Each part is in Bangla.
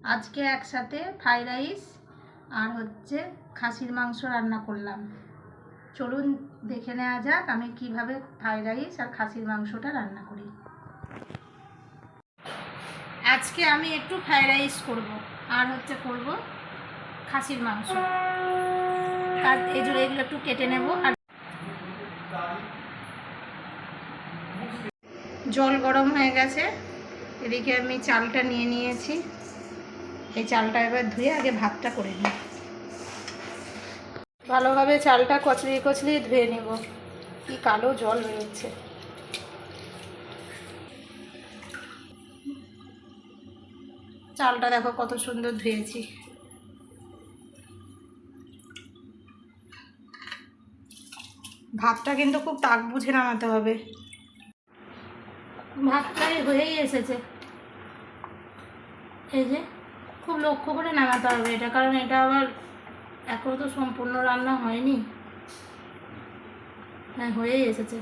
আজকে একসাথে ফ্রাইড রাইস আর হচ্ছে খাসির মাংস রান্না করলাম। চলুন দেখে নেওয়া যাক আমি কিভাবে ফ্রাইড রাইস আর খাসির মাংসটা রান্না করি। আজকে আমি একটু ফ্রাইড রাইস করব আর হচ্ছে করব খাসির মাংস। আর এগুলো একটু কেটে নেব। আর জল গরম হয়ে গেছে, এদিকে আমি চালটা নিয়ে নিয়েছি। এই চালটা এবার ধুয়ে আগে ভাতটা করে নিই। ভালোভাবে চালটা কচলিয়ে কচলিয়ে ধুয়ে নেব। কি কালো জল বেরোচ্ছে। চালটা দেখো কত সুন্দর ধুয়েছি। ভাতটা কিন্তু খুব তাক বুঝে নামাতে হবে। ভাতটাই হয়েই এসেছে, এই যে খুব লক্ষ্য করে নামাতে হবে এটা, কারণ এটা আবার এখনও তো সম্পূর্ণ রান্না হয়নি। হ্যাঁ, হয়েই এসেছে।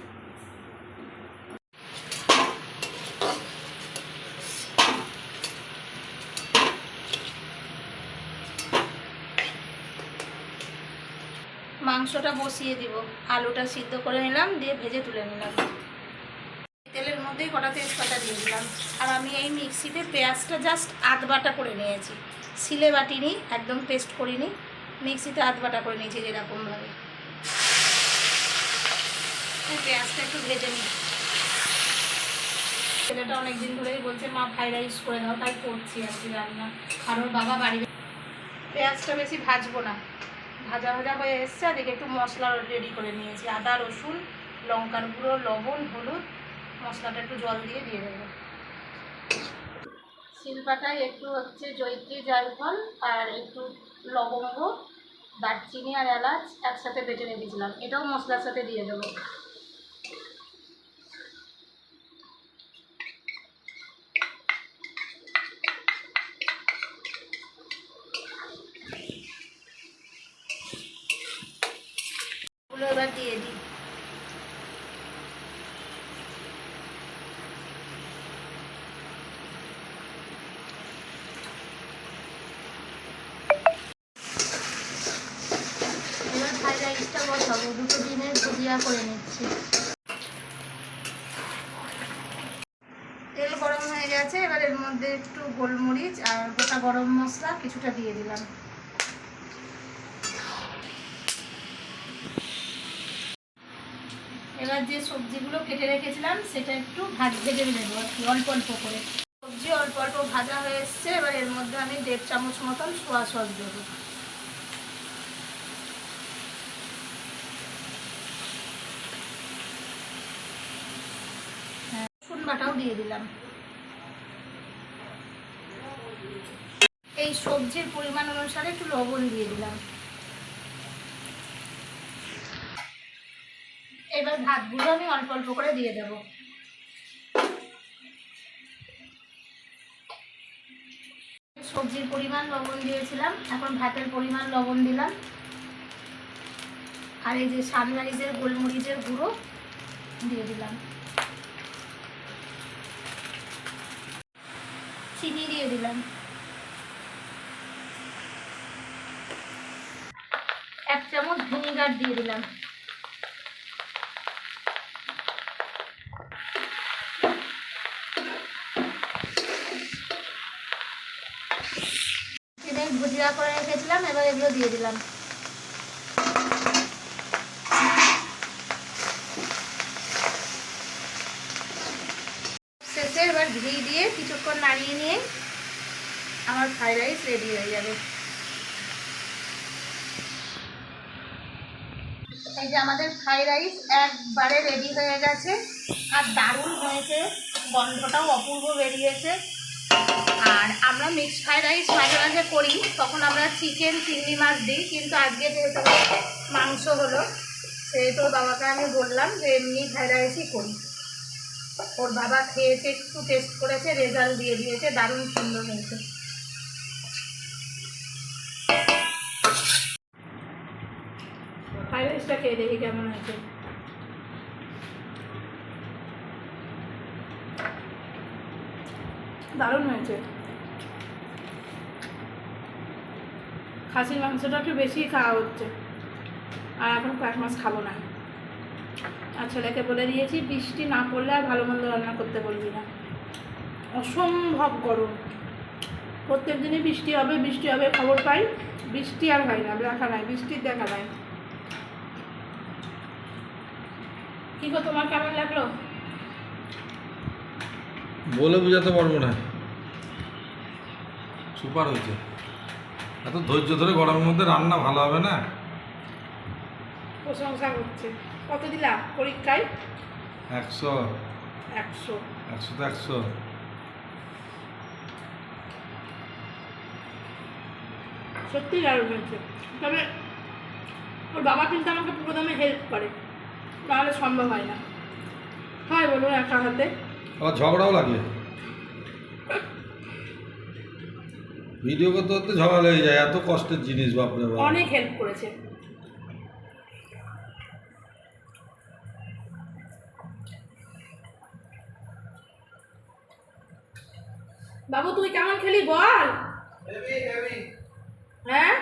মাংসটা বসিয়ে দিব, আলুটা সিদ্ধ করে নিলাম, দিয়ে ভেজে তুলে নিলাম। তেলের মধ্যেই কটা তেজপাতা দিয়ে দিলাম। আর আমি এই মিক্সিতে পেঁয়াজটা জাস্ট আধ বাটা করে নিয়েছি, সিলে বাটিনি, একদম পেস্ট করিনি, মিক্সিতে আধ বাটা করে নিয়েছি যেরকমভাবে। পেঁয়াজটা একটু ভেজে নিই। ছেলেটা অনেকদিন ধরেই বলছে মা ফ্রাইড রাইস করে দাও, তাই করছি আর কি রান্না। আর ওর বাবা বাড়ি। পেঁয়াজটা বেশি ভাজবো না, ভাজা ভাজা হয়ে এসছে। এদিকে একটু মশলা রেডি করে নিয়েছি, আদা রসুন লঙ্কার গুঁড়ো লবণ হলুদ। মশলাটা একটু জল দিয়ে দিয়ে দেবো। শিলপাটায় একটু হচ্ছে জয়িত্রী জায়ফল আর একটু লবঙ্গ দারচিনি আর এলাচ একসাথে বেটে রেখেছিলাম, এটাও মশলার সাথে দিয়ে দেবো। এবার দিয়ে দিই। এবার ফ্রাইড রাইসটা বসাবো, দুটো ডিমের ভুজিয়া করে নিচ্ছি। তেল গরম হয়ে গেছে, এবার এর মধ্যে একটু গোলমরিচ আর গোটা গরম মশলা কিছুটা দিয়ে দিলাম। এবার যে সবজিগুলো কেটে রেখেছিলাম সেটা একটু ভেজে নেবো আর কি, অল্প অল্প করে। সবজি অল্প অল্প ভাজা হয়ে এসছে, এবার এর মধ্যে আমি 1.5 চামচ মতন সোয়া সস দেবো। রসুন বাটাও দিয়ে দিলাম। এই সবজির পরিমাণ অনুসারে একটু লবণ দিয়ে দিলাম। এবার ভাতগুলো আমি অল্প অল্প করে দিয়ে দেবো। সবজির পরিমাণ লবণ দিয়েছিলাম, এখন ভাতের পরিমাণ লবণ দিলাম। আর এই যে সানরাইজের গোলমরিচের গুঁড়ো দিয়ে দিলাম। চিনি দিয়ে দিলাম। 1 চামচ ভিনিগার দিয়ে দিলাম। ভুজিয়া করে রেখেছিলাম, এবার এগুলো দিয়ে দিলাম। শেষে এবার ঘি দিয়ে কিছুক্ষণ নাড়িয়ে নিয়ে আমার ফ্রাইড রাইস রেডি হয়ে যাবে। এই যে আমাদের ফ্রাইড রাইস একবারে রেডি হয়ে গেছে, আর দারুণ হয়েছে, গন্ধটাও অপূর্ব বেরিয়েছে। আর আমরা মিক্সড ফ্রাইড রাইস মাঝে মাঝে করি, তখন আমরা চিকেন চিংড়ি মাছ দিই, কিন্তু আজকে যেহেতু মাংস হলো সেহেতু বাবাকে আমি বললাম যে এমনি ফ্রাইড রাইসই করি। ওর বাবা খেয়েছে, একটু টেস্ট করেছে, রেজাল্ট দিয়ে দিয়েছে, দারুণ সুন্দর হয়েছে। ফ্রাইড রাইসটা খেয়ে দেখি কেমন হয়েছে। দারুণ হয়েছে। খাসির মাংসটা একটু বেশি খাওয়া হচ্ছে, আর এখন কয়েক মাস খাবো না। আর ছেলেকে বলে দিয়েছি বৃষ্টি না পড়লে আর ভালো মন্দ রান্না করতে বলবি না, অসম্ভব গরম। প্রত্যেক দিনই বৃষ্টি হবে খবর পাই, বৃষ্টি আর হয় না, দেখা নাই, বৃষ্টির দেখা নাই। কি গো, তোমার কেমন লাগলো? বলে বোঝাতে পারবো না, সুপার হয়েছে। এত ধৈর্য ধরে গরমের মধ্যে রান্না ভালো হবে না? প্রশংসা করছে। কত দিলা পরীক্ষায়? 100। 100। 100 তো 100। সত্যি দারুণ হয়েছে। তবে ওর বাবা কিন্তু আমাকে প্রথমে হেল্প করে, নাহলে সম্ভব হয় না। হয় বলুন একা হাতে? আবার ঝগড়াও লাগে, ভিডিও করতে করতে ঝগড়া লেগে যায়, এত কষ্টের জিনিস, বাপরে বাপ। অনেক হেল্প করেছে। বাবু তুই কেমন খেলি বল? হ্যাঁ